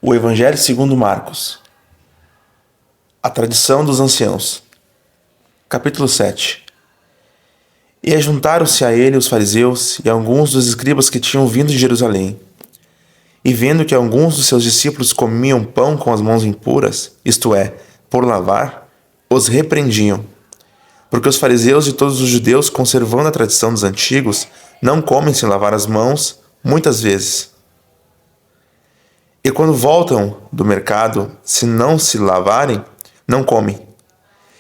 O Evangelho segundo Marcos. A tradição dos anciãos. Capítulo 7. E ajuntaram-se a ele os fariseus e alguns dos escribas que tinham vindo de Jerusalém. E vendo que alguns dos seus discípulos comiam pão com as mãos impuras, isto é, por lavar, os repreendiam. Porque os fariseus e todos os judeus, conservando a tradição dos antigos, não comem sem lavar as mãos, muitas vezes. E quando voltam do mercado, se não se lavarem, não comem.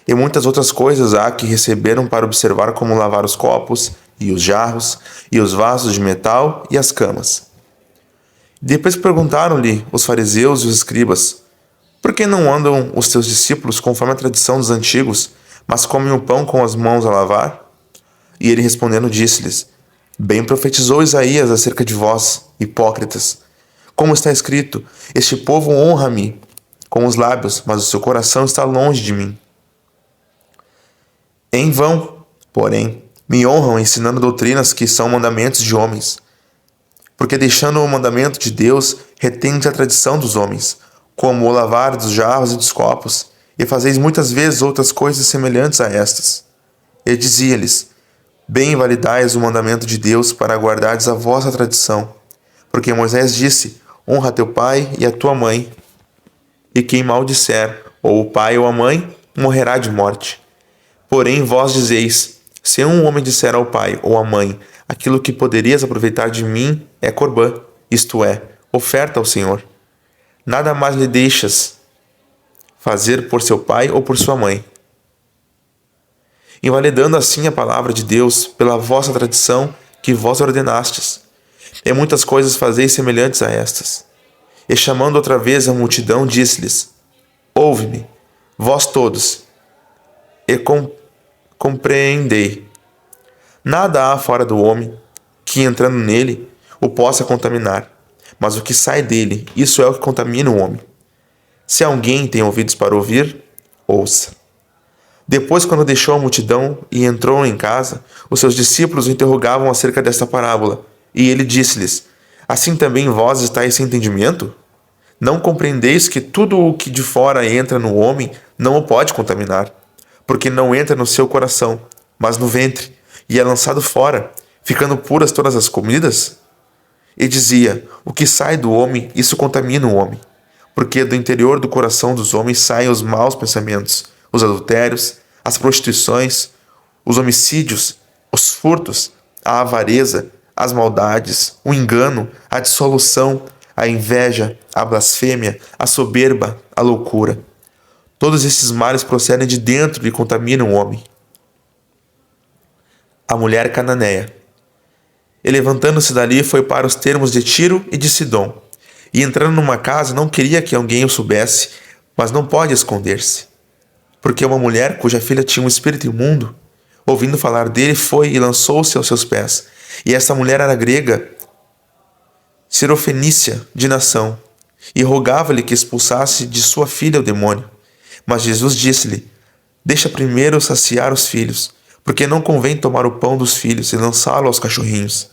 E muitas outras coisas há que receberam para observar, como lavar os copos, e os jarros, e os vasos de metal, e as camas. Depois perguntaram-lhe os fariseus e os escribas: por que não andam os teus discípulos conforme a tradição dos antigos, mas comem o pão com as mãos a lavar? E ele respondendo disse-lhes: bem profetizou Isaías acerca de vós, hipócritas. Como está escrito: este povo honra-me com os lábios, mas o seu coração está longe de mim. Em vão, porém, me honram ensinando doutrinas que são mandamentos de homens. Porque deixando o mandamento de Deus, retendes a tradição dos homens, como o lavar dos jarros e dos copos, e fazeis muitas vezes outras coisas semelhantes a estas. E dizia-lhes: bem invalidais o mandamento de Deus para guardardes a vossa tradição. Porque Moisés disse: honra teu pai e a tua mãe. E quem maldisser, ou o pai ou a mãe, morrerá de morte. Porém vós dizeis: se um homem disser ao pai ou à mãe, aquilo que poderias aproveitar de mim é corbã, isto é, oferta ao Senhor. Nada mais lhe deixas fazer por seu pai ou por sua mãe. Invalidando assim a palavra de Deus pela vossa tradição que vós ordenastes. E muitas coisas fazeis semelhantes a estas. E chamando outra vez a multidão, disse-lhes: ouve-me, vós todos, e compreendei. Nada há fora do homem que, entrando nele, o possa contaminar, mas o que sai dele, isso é o que contamina o homem. Se alguém tem ouvidos para ouvir, ouça. Depois, quando deixou a multidão e entrou em casa, os seus discípulos o interrogavam acerca desta parábola, e ele disse-lhes: assim também vós estáis sem entendimento? Não compreendeis que tudo o que de fora entra no homem não o pode contaminar, porque não entra no seu coração, mas no ventre, e é lançado fora, ficando puras todas as comidas? E dizia: o que sai do homem, isso contamina o homem, porque do interior do coração dos homens saem os maus pensamentos, os adultérios, as prostituições, os homicídios, os furtos, a avareza, as maldades, o engano, a dissolução, a inveja, a blasfêmia, a soberba, a loucura. Todos esses males procedem de dentro e contaminam o homem. A mulher cananeia. E levantando-se dali, foi para os termos de Tiro e de Sidom. E entrando numa casa, não queria que alguém o soubesse, mas não pode esconder-se. Porque uma mulher cuja filha tinha um espírito imundo, ouvindo falar dele, foi e lançou-se aos seus pés. E essa mulher era grega, sirofenícia de nação, e rogava-lhe que expulsasse de sua filha o demônio. Mas Jesus disse-lhe: deixa primeiro saciar os filhos, porque não convém tomar o pão dos filhos e lançá-lo aos cachorrinhos.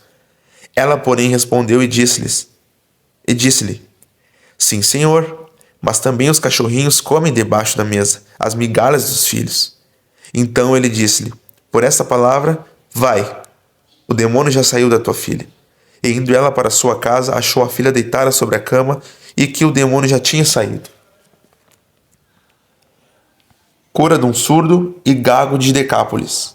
Ela, porém, respondeu e disse-lhe: sim, Senhor, mas também os cachorrinhos comem debaixo da mesa as migalhas dos filhos. Então ele disse-lhe: por esta palavra, vai, o demônio já saiu da tua filha. E indo ela para sua casa, achou a filha deitada sobre a cama e que o demônio já tinha saído. Cura de um surdo e gago de Decápolis.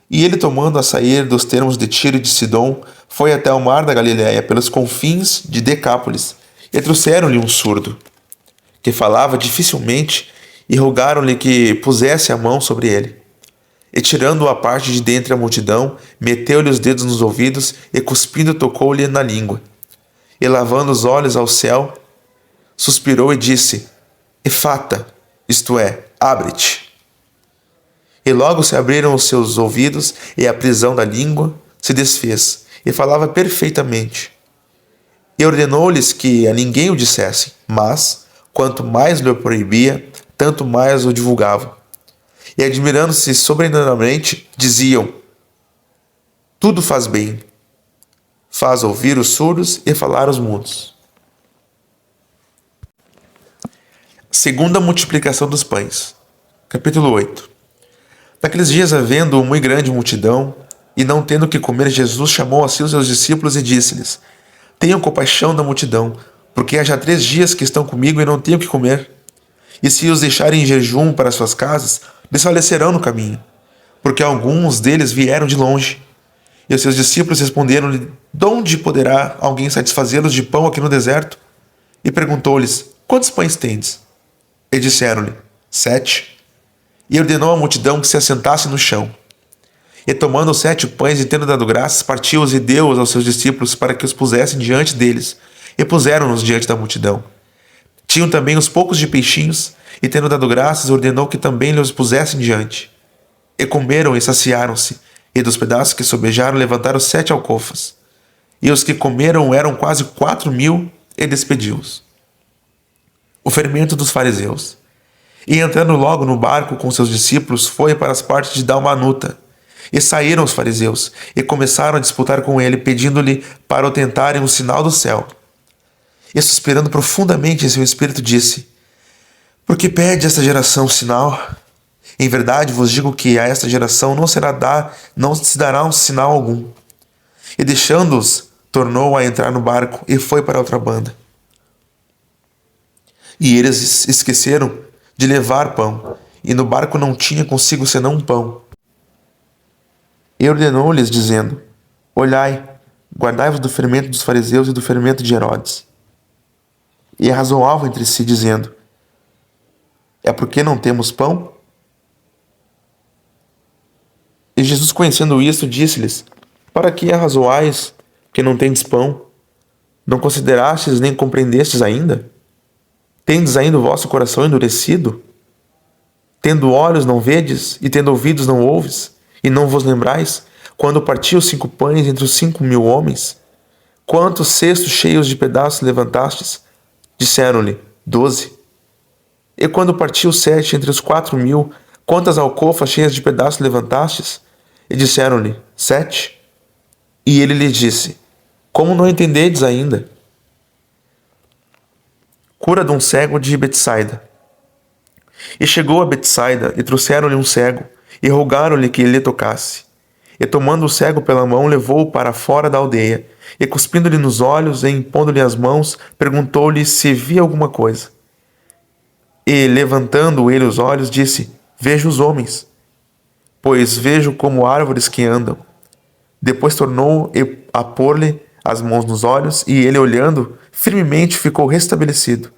E ele, tomando a sair dos termos de Tiro e de Sidom, foi até o mar da Galiléia, pelos confins de Decápolis, e trouxeram-lhe um surdo, que falava dificilmente, e rogaram-lhe que pusesse a mão sobre ele. E tirando-o à parte de dentre a multidão, meteu-lhe os dedos nos ouvidos, e cuspindo tocou-lhe na língua. E lavando os olhos ao céu, suspirou e disse: Efata, isto é, abre-te. E logo se abriram os seus ouvidos, e a prisão da língua se desfez, e falava perfeitamente. E ordenou-lhes que a ninguém o dissessem, mas, quanto mais lhe proibia, tanto mais o divulgavam. E admirando-se sobrenaturalmente, diziam: tudo faz bem, faz ouvir os surdos e falar aos mudos. Segunda multiplicação dos pães. Capítulo 8. Naqueles dias, havendo muito grande multidão, e não tendo que comer, Jesus chamou a si os seus discípulos e disse-lhes: Tenham compaixão da multidão, porque há já 3 dias que estão comigo e não tenho que comer. E se os deixarem em jejum para suas casas, desfalecerão no caminho, porque alguns deles vieram de longe. E os seus discípulos responderam-lhe: De onde poderá alguém satisfazê-los de pão aqui no deserto? E perguntou-lhes: Quantos pães tendes? E disseram-lhe: 7. E ordenou à multidão que se assentasse no chão. E tomando os 7 pães e tendo dado graças, partiu-os e deu-os aos seus discípulos para que os pusessem diante deles. E puseram-nos diante da multidão. Tinham também os poucos de peixinhos, e tendo dado graças, ordenou que também lhes pusessem diante. E comeram e saciaram-se, e dos pedaços que sobejaram levantaram 7 alcofas. E os que comeram eram quase 4.000, e despediu-os. O fermento dos fariseus. E entrando logo no barco com seus discípulos, foi para as partes de Dalmanuta. E saíram os fariseus, e começaram a disputar com ele, pedindo-lhe para o tentarem um sinal do céu. E suspirando profundamente em seu espírito, disse: Por que pede esta geração sinal? Em verdade vos digo que a esta geração não se dará um sinal algum. E deixando-os, tornou a entrar no barco, e foi para outra banda. E eles esqueceram de levar pão, e no barco não tinha consigo senão um pão. E ordenou-lhes, dizendo: Olhai, guardai-vos do fermento dos fariseus e do fermento de Herodes. E arrazoavam entre si, dizendo: É porque não temos pão? E Jesus, conhecendo isto, disse-lhes: Para que arrazoais, que não tendes pão? Não considerastes nem compreendestes ainda? Tendes ainda o vosso coração endurecido? Tendo olhos não vedes, e tendo ouvidos não ouves, e não vos lembrais, quando partiu os 5 pães entre os 5.000 homens? Quantos cestos cheios de pedaços levantastes? Disseram-lhe: 12. E quando partiu 7 entre os 4.000, quantas alcofas cheias de pedaços levantastes? E disseram-lhe: 7. E ele lhes disse: Como não entendedes ainda? Cura de um cego de Betsaida. E chegou a Betsaida, e trouxeram-lhe um cego, e rogaram-lhe que ele tocasse. E tomando o cego pela mão, levou-o para fora da aldeia, e cuspindo-lhe nos olhos, e impondo-lhe as mãos, perguntou-lhe se via alguma coisa. E, levantando ele os olhos, disse: Vejo os homens, pois vejo como árvores que andam. Depois tornou a pôr-lhe as mãos nos olhos, e ele, olhando firmemente, ficou restabelecido.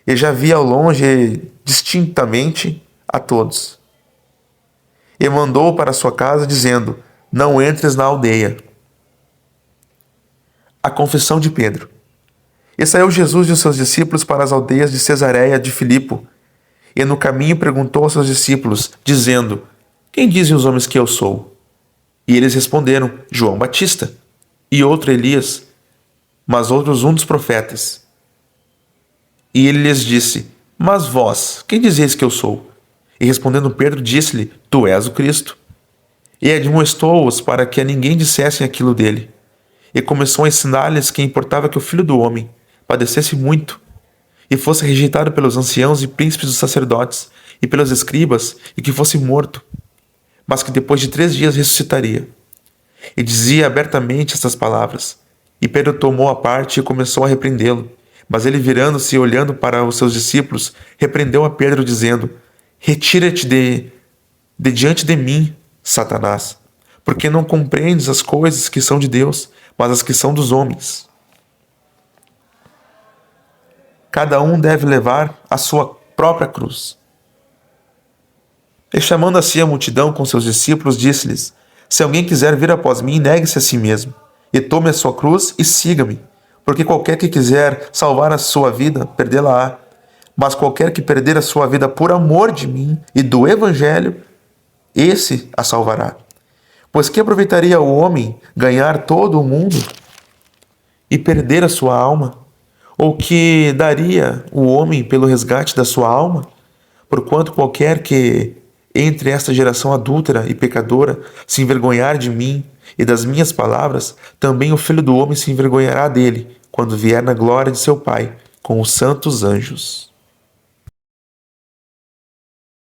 E já via ao longe distintamente a todos. E mandou para sua casa, dizendo: Não entres na aldeia. A confissão de Pedro. E saiu Jesus e os seus discípulos para as aldeias de Cesareia de Filipo. E no caminho perguntou aos seus discípulos, dizendo: Quem dizem os homens que eu sou? E eles responderam: João Batista, e outro Elias, mas outros um dos profetas. E ele lhes disse: Mas vós, quem dizeis que eu sou? E respondendo Pedro, disse-lhe: Tu és o Cristo. E admoestou-os para que a ninguém dissessem aquilo dele. E começou a ensinar-lhes que importava que o Filho do Homem padecesse muito, e fosse rejeitado pelos anciãos e príncipes dos sacerdotes, e pelos escribas, e que fosse morto, mas que depois de 3 dias ressuscitaria. E dizia abertamente estas palavras. E Pedro tomou a parte e começou a repreendê-lo. Mas ele, virando-se e olhando para os seus discípulos, repreendeu a Pedro, dizendo: Retira-te de diante de mim, Satanás, porque não compreendes as coisas que são de Deus, mas as que são dos homens. Cada um deve levar a sua própria cruz. E chamando a si a multidão com seus discípulos, disse-lhes: Se alguém quiser vir após mim, negue-se a si mesmo, e tome a sua cruz e siga-me. Porque qualquer que quiser salvar a sua vida, perdê-la-á. Mas qualquer que perder a sua vida por amor de mim e do Evangelho, esse a salvará. Pois que aproveitaria o homem ganhar todo o mundo e perder a sua alma? Ou que daria o homem pelo resgate da sua alma? Porquanto qualquer que, entre esta geração adúltera e pecadora, se envergonhar de mim e das minhas palavras, também o Filho do Homem se envergonhará dele, quando vier na glória de seu Pai, com os santos anjos.